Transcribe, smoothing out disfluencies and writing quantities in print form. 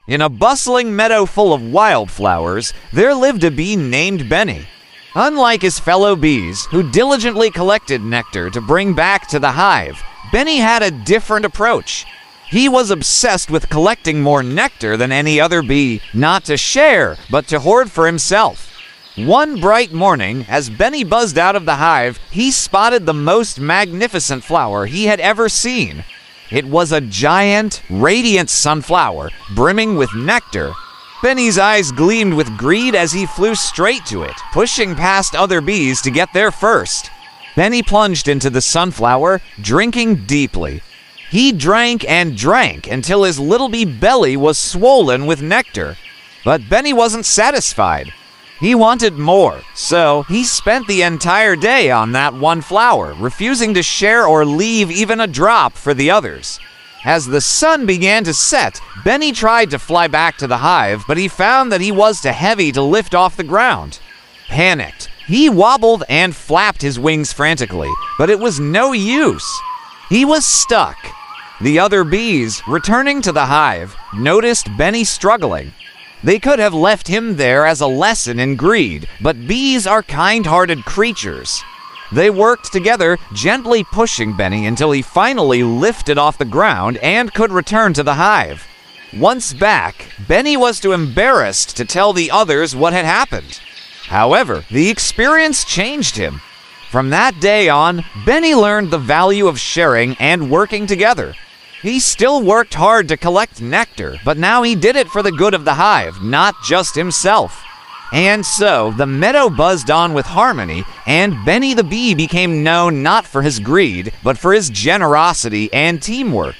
In a bustling meadow full of wildflowers, there lived a bee named Benny. Unlike his fellow bees, who diligently collected nectar to bring back to the hive, Benny had a different approach. He was obsessed with collecting more nectar than any other bee, not to share, but to hoard for himself. One bright morning, as Benny buzzed out of the hive, he spotted the most magnificent flower he had ever seen. It was a giant, radiant sunflower, brimming with nectar. Benny's eyes gleamed with greed as he flew straight to it, pushing past other bees to get there first. Benny plunged into the sunflower, drinking deeply. He drank and drank until his little bee belly was swollen with nectar. But Benny wasn't satisfied. He wanted more, so he spent the entire day on that one flower, refusing to share or leave even a drop for the others. As the sun began to set, Benny tried to fly back to the hive, but he found that he was too heavy to lift off the ground. Panicked, he wobbled and flapped his wings frantically, but it was no use. He was stuck. The other bees, returning to the hive, noticed Benny struggling. They could have left him there as a lesson in greed, but bees are kind-hearted creatures. They worked together, gently pushing Benny until he finally lifted off the ground and could return to the hive. Once back, Benny was too embarrassed to tell the others what had happened. However, the experience changed him. From that day on, Benny learned the value of sharing and working together. He still worked hard to collect nectar, but now he did it for the good of the hive, not just himself. And so, the meadow buzzed on with harmony, and Benny the bee became known not for his greed, but for his generosity and teamwork.